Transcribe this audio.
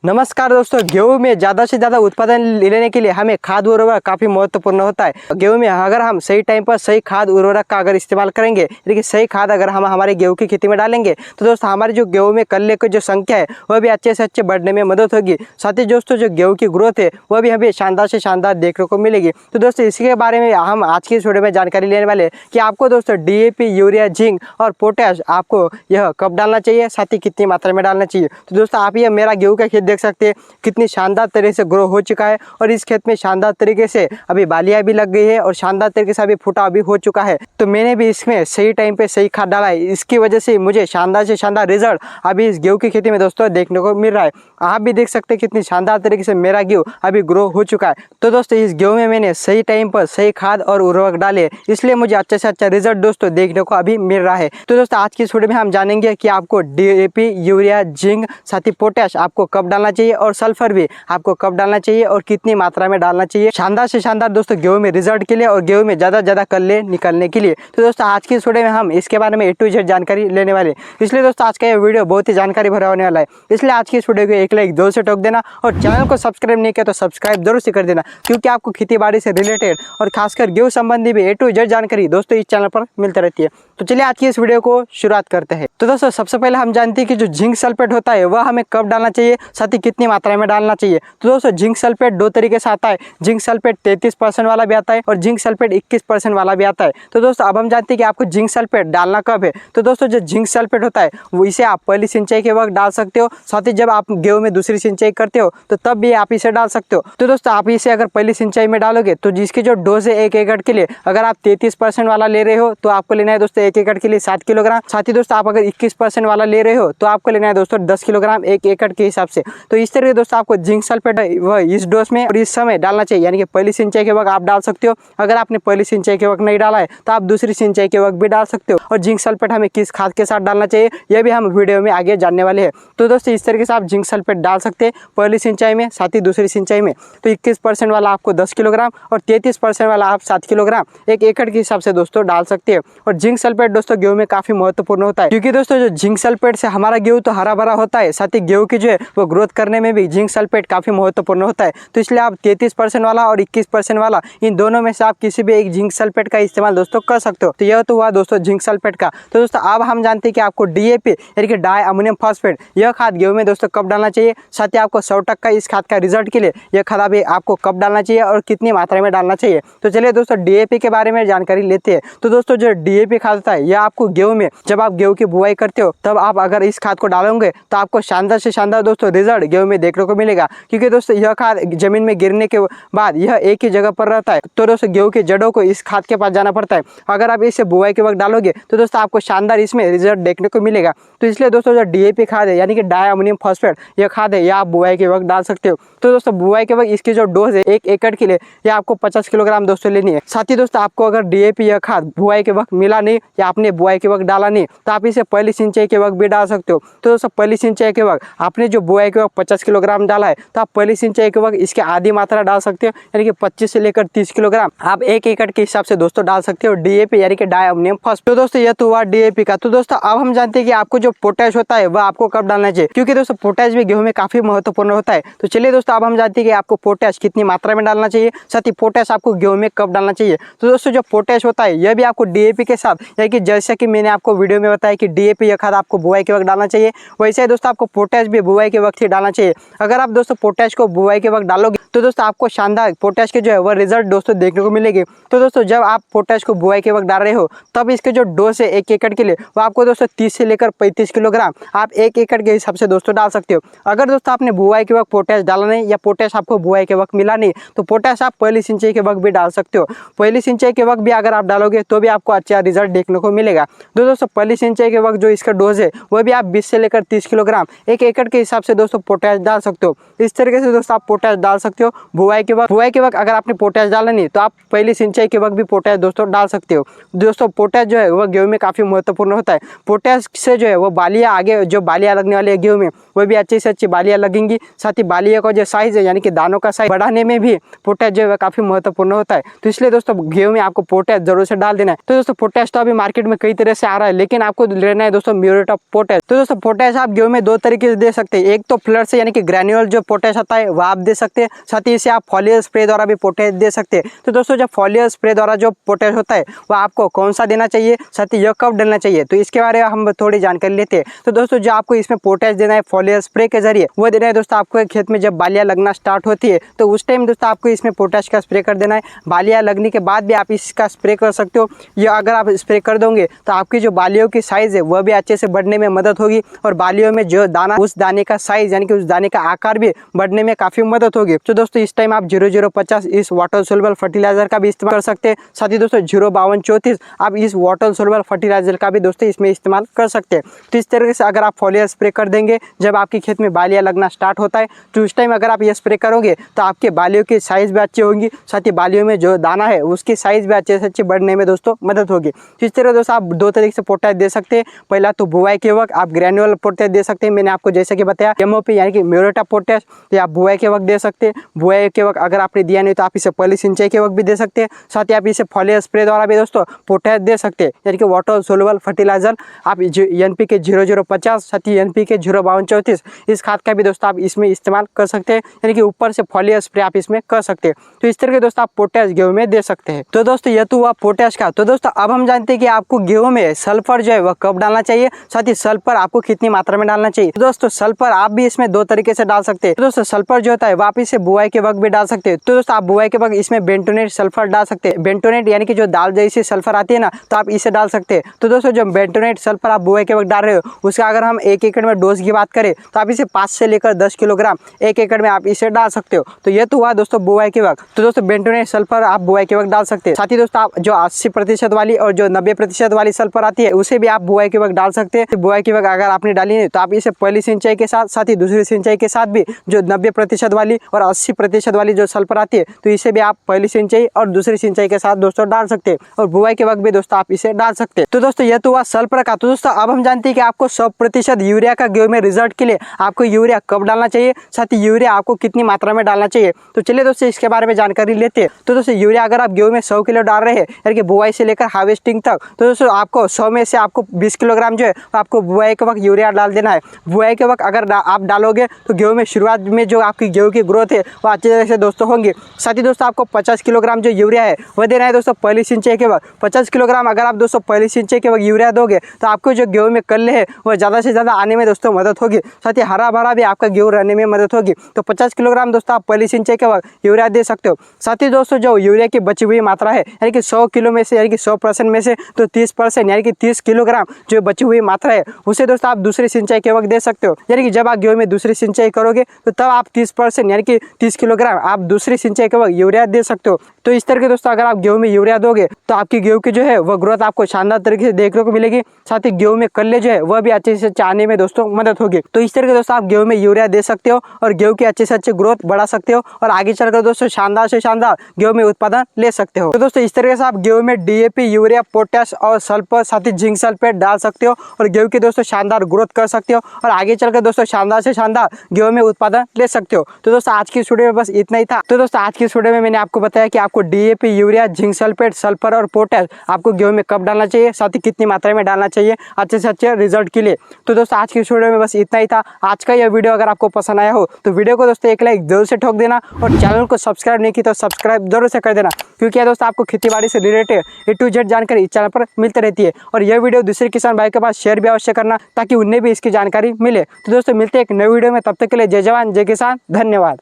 नमस्कार दोस्तों, गेहूं में ज़्यादा से ज़्यादा उत्पादन लेने के लिए हमें खाद उर्वरक काफ़ी महत्वपूर्ण होता है। गेहूं में अगर हम सही टाइम पर सही खाद उर्वरक का अगर इस्तेमाल करेंगे, देखिए सही खाद अगर हम हमारे गेहूं की खेती में डालेंगे तो दोस्तों हमारे जो गेहूं में कल्ले की जो संख्या है वह भी अच्छे से अच्छे बढ़ने में मदद होगी। साथ ही दोस्तों जो गेहूँ की ग्रोथ है वह भी हमें शानदार से शानदार देखने को मिलेगी। तो दोस्तों इसके बारे में हम आज की इस वीडियो में जानकारी लेने वाले हैं कि आपको दोस्तों DAP, यूरिया, जिंक और पोटैश आपको यह कब डालना चाहिए, साथ ही कितनी मात्रा में डालना चाहिए। तो दोस्तों आप ये मेरा गेहूं का खेत देख सकते हैं, कितनी शानदार तरीके से ग्रो हो चुका है और इस खेत में शानदार तरीके से अभी बालियां भी लग गई है और शानदार तरीके से अभी फूटा भी हो चुका है। तो मैंने भी इसमें सही टाइम पे सही खाद डाला है, इसकी वजह से मुझे शानदार से शानदार रिजल्ट अभी इस गेहूं की खेती में दोस्तों देखने को मिल रहा है। आप भी देख सकते हैं कितनी शानदार तरीके से मेरा गेहूं अभी ग्रो हो चुका है। तो दोस्तों इस गेहूं में मैंने सही टाइम पर सही खाद और उर्वरक डाले, इसलिए मुझे अच्छे से अच्छा रिजल्ट दोस्तों देखने को अभी मिल रहा है। तो दोस्तों आज की इस वीडियो में हम जानेंगे कि आपको DAP, यूरिया, जिंक, साथ ही पोटैश आपको कब डालना चाहिए और सल्फर भी आपको कब डालना चाहिए और कितनी मात्रा में डालना चाहिए, शानदार से शानदार दोस्तों गेहूं में रिजल्ट के लिए और गेहूं में ज्यादा कल्ले निकलने के लिए। तो दोस्तों आज की इस वीडियो में हम इसके बारे में A to Z जानकारी लेने वाले, इसलिए दोस्तों आज का ये वीडियो बहुत ही जानकारी भरा होने वाला है। इसलिए आज की इस वीडियो को एक लाइक जरूर से ठोक देना और चैनल को सब्सक्राइब नहीं किया तो सब्सक्राइब जरूर से कर देना, क्योंकि आपको खेती बाड़ी से रिलेटेड और खासकर गेहूं संबंधी भी A to Z जानकारी दोस्तों इस चैनल पर मिलती रहती है। तो चलिए आज की इस वीडियो को शुरुआत करते हैं। तो दोस्तों सबसे पहले हम जानते हैं कि जो जिंक सल्फेट होता है वह हमें कब डालना चाहिए, साथ ही कितनी मात्रा में डालना चाहिए। तो दोस्तों जिंक सल्फेट दो तरीके से आता है, जिंक सल्फेट 33% वाला भी आता है और जिंक सल्फेट 21% वाला भी आता है। तो दोस्तों अब हम जानते हैं कि आपको जिंक सल्फेट डालना कब है। तो दोस्तों जो जिंक सल्फेट होता है वो इसे आप पहली सिंचाई के वक्त डाल सकते हो, साथ ही जब आप गेहूं में दूसरी सिंचाई करते हो तो तब भी आप इसे डाल सकते हो। तो दोस्तों आप इसे अगर पहली सिंचाई में डालोगे तो जिसकी जो डोज है 1 एकड़ के लिए, अगर आप 33% वाला ले रहे हो तो आपको लेना है दोस्तों 1 एकड़ के लिए 7 किलोग्राम। साथ ही दोस्तों आप अगर 21% वाला ले रहे हो तो आपको लेना है दोस्तों 10 किलोग्राम 1 एकड़ के हिसाब से। तो इस तरह दोस्तों आपको जिंक सल्फेट वह इस डोज में और इस समय डालना चाहिए, यानी कि पहली सिंचाई के वक्त आप डाल सकते हो। अगर आपने पहली सिंचाई के वक्त नहीं डाला है तो आप दूसरी सिंचाई के वक्त भी डाल सकते हो। और जिंक सल्फेट हमें किस खाद के साथ डालना चाहिए यह भी हम वीडियो में आगे जानने वाले हैं। तो दोस्तों इस तरीके से आप जिंक सल्फेट डाल सकते हैं पहली सिंचाई में, साथ ही दूसरी सिंचाई में। तो 21% वाला आपको 10 किलोग्राम और 33% वाला आप 7 किलोग्राम 1 एकड़ के हिसाब से दोस्तों डाल सकते हैं। और जिंक सल्फेट दोस्तों गेहूं में काफी महत्वपूर्ण होता है, क्योंकि दोस्तों जो जिंक सल्फेट से हमारा गेहूं तो हरा भरा होता है, साथ ही गेहूं की जो है वो ग्रोथ करने में भी जिंक सल्फेट काफी महत्वपूर्ण होता है। तो इसलिए आप 33% वाला और 21% वाला इन दोनों में से आप किसी भी एक जिंक सल्फेट का इस्तेमाल दोस्तों कर सकते हो। तो यह तो हुआ दोस्तों जिंक सल्फेट का। तो दोस्तों अब हम जानते हैं कि आपको DAP यानी कि डाई अमोनियम फॉस्फेट यह खाद गेहूं में दोस्तों कब डालना चाहिए, साथ ही आपको 100% इस खाद का रिजल्ट के लिए यह खाद अभी आपको कब डालना चाहिए और कितनी मात्रा में डालना चाहिए। तो चलिए दोस्तों DAP के बारे में जानकारी लेते हैं। तो दोस्तों जो DAP खाद होता है यह आपको गेहूं में जब आप गेहूं की बुआई करते हो तब आप अगर इस खाद को डालोगे तो आपको शानदार से शानदार दोस्तों रिजल्ट गेहूं में देखने को मिलेगा, क्योंकि दोस्तों यह खाद जमीन में गिरने के बाद यह एक ही जगह पर रहता है। तो दोस्तों गेहूं की जड़ों को इस खाद के पास जाना पड़ता है। अगर आप इसे बुआई के वक्त डालोगे तो दोस्तों आपको शानदार इसमें रिजल्ट देखने को मिलेगा। तो इसलिए दोस्तों जो DAP खाद है यानी कि डाई अमोनियम फॉस्फेट यह खाद है यह आप बुआई के वक्त डाल सकते हो। तो दोस्तों बुआई के वक्त इसकी जो डोज है 1 एकड़ के लिए यह आपको 50 किलोग्राम दोस्तों लेनी है। साथ ही दोस्तों आपको अगर DAP यह खाद बुआई के वक्त मिला नहीं या आपने बुआई के वक्त डाला नहीं तो आप इसे पहली सिंचाई के वक्त भी डाल सकते हो। तो दोस्तों पहली सिंचाई के वक्त आपने जो बुआई के वक्त 50 किलोग्राम डाला है तो आप पहली सिंचाई के वक्त इसके आधी मात्रा डाल सकते हो, यानी कि 25 से लेकर 30 किलोग्राम आप 1 एकड़ के हिसाब से दोस्तों डाल सकते हो DAP यानी कि डाई अमोनियम फॉस्फेट। तो दोस्तों यह तो हुआ DAP का। तो दोस्तों अब हम जानते हैं कि आपको जो पोटैश होता है वह आपको कब डालना चाहिए, क्योंकि दोस्तों पोटैश भी गेहूं में काफी महत्वपूर्ण होता है। तो चलिए दोस्तों अब हम जानते हैं कि आपको पोटैश कितनी मात्रा में डालना चाहिए, साथ ही पोटैश आपको गेहूं में कब डालना चाहिए। तो दोस्तों जो पोटैश होता है यह भी आपको DAP के साथ, यानी कि जैसा कि मैंने आपको वीडियो में बताया कि DAP यह खाद आपको बुआई के वक्त डालना चाहिए, वैसे ही दोस्तों आपको पोटैश भी बुआई के वक्त ही डालना चाहिए। अगर आप दोस्तों पोटैश को बुआई के वक्त डालोगे तो दोस्तों आपको शानदार पोटैश के जो है वह रिजल्ट दोस्तों देखने को मिलेगी। तो दोस्तों जब आप पोटैश को बुआई के वक्त डाल रहे हो तब इसके जो डोज है 1 एकड़ के लिए वो आपको दोस्तों 30 से लेकर 35 किलोग्राम आप 1 एकड़ के हिसाब से दोस्तों डाल सकते हो। अगर दोस्तों आपने बुआई के वक्त पोटैश डाला नहीं या पोटैश आपको बुआई के वक्त मिला नहीं तो पोटैश आप पहली सिंचाई के वक्त भी डाल सकते हो। पहली सिंचाई के वक्त भी अगर आप डालोगे तो भी आपको अच्छा रिजल्ट देखने को मिलेगा। दोस्तों पहली सिंचाई के वक्त जो इसका डोज है वह भी आप 20 से लेकर 30 किलोग्राम 1 एकड़ के हिसाब से दोस्तों पोटैश डाल सकते हो। इस तरीके से दोस्तों आप पोटैश डाल सकते हो बुआई के वक्त अगर आपने पोटैश डाला नहीं तो आप पहली सिंचाई के वक्त भी पोटैश दोस्तों डाल सकते हो। दोस्तों पोटैश जो है वह गेहूं में काफी महत्वपूर्ण होता है। पोटैश से जो है वो बालियां आगे जो बालियां लगने वाली है गेहूं में वह भी अच्छी से अच्छी बालियां लगेंगी। साथ ही बालियां का जो साइज है यानी कि दानों का साइज बढ़ाने में भी पोटैश जो है काफी महत्वपूर्ण होता है। तो इसलिए दोस्तों गेहूं में आपको पोटैश जरूर से डाल देना है। तो दोस्तों पोटैश तो अभी मार्केट में कई तरह से आ रहा है, लेकिन आपको लेना है दोस्तों म्यूरेट ऑफ पोटैश। तो दोस्तों पोटैश आप गेहूं में दो तरीके से दे सकते हैं, एक तो फ्लड से यानी कि ग्रैन्युअल जो पोटैश आता है वह आप दे सकते हैं, साथ ही इसे आप फॉलियर स्प्रे द्वारा भी पोटैश दे सकते हैं। तो दोस्तों जब फॉलियर स्प्रे द्वारा जो पोटैश होता है वह आपको कौन सा देना चाहिए, साथ ही यह कब डालना चाहिए, तो इसके बारे में हम थोड़ी जानकारी लेते हैं। तो दोस्तों जो आपको इसमें पोटैश देना है फॉलियर स्प्रे के जरिए, वो देना है दोस्तों आपको खेत में जब बालियां लगना स्टार्ट होती है तो उस टाइम दोस्तों आपको इसमें पोटैश का स्प्रे कर देना है। बालियां लगने के बाद भी आप इसका स्प्रे कर सकते हो, या अगर आप स्प्रे कर दोगे तो आपकी जो बालियों की साइज है वह भी अच्छे से बढ़ने में मदद होगी, और बालियों में जो दाना उस दाने का साइज यानी कि उस दाने का आकार भी बढ़ने में काफी मदद होगी। तो दोस्तों इस टाइम आप 0050 इस वाटर सोल्युबल फर्टिलाइजर का भी इस्तेमाल कर सकते हैं। साथ ही दोस्तों 05234 आप इस वाटर सोल्युबल फर्टिलाइजर का भी दोस्तों इसमें इस्तेमाल कर सकते हैं। तो इस तरीके से अगर आप फॉलियर स्प्रे कर देंगे जब आपके खेत में बालियां लगना स्टार्ट होता है, तो उस टाइम अगर आप ये स्प्रे करोगे तो आपके बालियों की साइज भी अच्छी होंगी, साथ ही बालियों में जो दाना है उसकी साइज भी अच्छे से अच्छी बढ़ने में दोस्तों मदद होगी। तो इस तरह दोस्तों आप दो तरीके से पोटैश दे सकते हैं। पहला तो बुआई के वक्त आप ग्रैन्युअल पोटैश दे सकते हैं, मैंने आपको जैसे कि बताया एमओपी यानी कि म्यूरेट ऑफ पोटैश, तो आप बुआई के वक्त दे सकते हैं। बुआई के वक्त अगर आपने दिया नहीं तो आप इसे पहली सिंचाई के वक्त भी दे सकते हैं। साथ ही आप इसे फॉलियर स्प्रे द्वारा भी दोस्तों पोटैश दे सकते हैं, यानी कि वाटर सोल्युबल फर्टिलाइजर आप NPK 0050 साथ ही NPK 05234 इस खाद का भी दोस्तों आप इसमें इस्तेमाल कर सकते हैं, यानी कि ऊपर से फॉलियर स्प्रे आप इसमें कर सकते हैं। तो इस तरह के दोस्तों आप पोटैश गेहूं में दे सकते हैं। तो दोस्तों यह तो हुआ पोटैश का। तो दोस्तों अब हम जानते हैं कि आपको गेहूं में सल्फर जो है वह कब डालना चाहिए, साथ ही सल्फर आपको कितनी मात्रा में डालना चाहिए। तो दोस्तों सल्फर आप भी इसमें दो तरीके से डाल सकते हैं। तो दोस्तों सल्फर जो होता है वो आप इसे बुआई के वक्त भी डाल सकते हैं। तो दोस्तों आप बुआई के वक्त इसमें बेंटोनेट सल्फर डाल सकते हैं। बेंटोनेट यानी कि जो दाल जैसी सल्फर आती है ना, तो आप इसे डाल सकते हैं। तो दोस्तों जब बेंटोनेट सल्फर आप बुआई के वक्त डाल रहे हो उसका अगर हम 1 एकड़ में डोज की बात करें तो आप इसे 5 से लेकर 10 किलोग्राम 1 एकड़ में आप इसे डाल सकते हो। तो ये तो हुआ दोस्तों बुआई के वक्त। तो दोस्तों बेंटोनेट सल्फर आप बुआई के वक्त डाल सकते हैं। साथ ही दोस्तों आप जो 80% वाली और जो 90% वाली सल्फर आती है उसे भी आप बुआई के वक्त डाल सकते हैं। बुआई के वक्त अगर आपने डाली नहीं तो आप इसे पहली सिंचाई के साथ ही दूसरी सिंचाई के साथ भी जो 90% वाली और 80% वाली जो सल्फर आती है तो इसे भी आप पहली सिंचाई और दूसरी सिंचाई के साथ दोस्तों डाल सकते हैं, और बुआई के वक्त भी दोस्तों आप इसे डाल सकते हैं। तो दोस्तों यह तो हुआ सल्फर का। तो दोस्तों अब हम जानते हैं कि आपको 100% यूरिया का गेहूं में रिजल्ट के लिए आपको यूरिया कब डालना चाहिए, साथ ही यूरिया आपको कितनी मात्रा में डालना चाहिए। तो चलिए दोस्तों इसके बारे में जानकारी लेते हैं। तो दोस्तों यूरिया अगर आप गेहूं में 100 किलो डाल रहे हैं यानी कि बुआई से लेकर हार्वेस्टिंग तक, तो दोस्तों आपको 100 में से आपको 20 किलोग्राम जो है आपको बुआई के वक्त यूरिया डाल देना है। बुआई के वक्त अगर आप डालोगे तो गेहूं में शुरुआत में जो आपकी गेहूं की ग्रोथ है वो अच्छी तरह से दोस्तों होंगी। साथ ही दोस्तों आपको 50 किलोग्राम जो यूरिया है वह देना है दोस्तों पहली सिंचाई के वक्त। 50 किलोग्राम अगर आप दोस्तों पहली सिंचाई के वक्त यूरिया दोगे तो आपको जो गेहूं में कल्ले है वह ज़्यादा से ज़्यादा आने में दोस्तों मदद होगी, साथ ही हरा भरा भी आपका गेहूं रहने में मदद होगी। तो 50 किलोग्राम दोस्तों आप पहली सिंचाई के वक्त यूरिया दे सकते हो। साथ ही दोस्तों जो यूरिया की बची हुई मात्रा है यानी कि 100 किलो में से यानी कि 100% में से तो 30% यानी कि 30 किलोग्राम जो बची हुई मात्रा है उसे दोस्तों आप दूसरी सिंचाई के वक्त दे सकते हो। यानी कि जब आप गेहूं में दूसरी सिंचाई करोगे तो तब आप 30% यानी कि 30 किलोग्राम आप दूसरी सिंचाई के वक्त यूरिया दे सकते हो। तो इस तरह के दोस्तों अगर आप गेहूं में यूरिया दोगे तो आपकी गेहूं की जो है वह ग्रोथ आपको शानदार तरीके से देखने को मिलेगी, साथ ही गेहूं में कल्ले जो है वह भी अच्छे से आने में दोस्तों मदद होगी। तो इस तरह के दोस्तों आप गेहूं में यूरिया दे सकते हो और गेहूं की अच्छे से अच्छी ग्रोथ बढ़ा सकते हो, और आगे चलकर दोस्तों शानदार से शानदार गेहूं में उत्पादन ले सकते हो। तो दोस्तों इस तरीके से आप गेहूं में DAP यूरिया पोटैश और सल्फर साथ ही जिंक सल्फेट डाल सकते हो और गेहूं की दोस्तों शानदार ग्रोथ कर सकते हो, और आगे चलकर दोस्तों शानदार से शानदार गेहूं में उत्पादन ले सकते हो। तो दोस्तों आज की वीडियो में बस इतना ही था। तो दोस्तों आज की वीडियो में मैंने आपको बताया कि आपको DAP urea zinc sulphate sulphur और पोटैश आपको गेहूं में कब डालना चाहिए, साथ ही कितनी मात्रा में डालना चाहिए अच्छे से अच्छे रिजल्ट के लिए। तो दोस्तों आज की वीडियो में बस इतना ही था। आज का यह वीडियो अगर आपको पसंद आया हो तो वीडियो को दोस्तों एक लाइक जरूर से ठोक देना, और चैनल को सब्सक्राइब नहीं की तो सब्सक्राइब जरूर से कर देना, क्योंकि दोस्तों आपको खेतीबाड़ी से रिलेटेड A to Z जानकारी इस चैनल पर मिलती रहती है। और यह वीडियो दूसरे किसान भाई के पास शेयर भी अवश्य करना ताकि उन्हें भी इसकी जानकारी मिले। तो दोस्तों मिलते हैं एक नई वीडियो में, तब तक के लिए जय जवान जय किसान, धन्यवाद।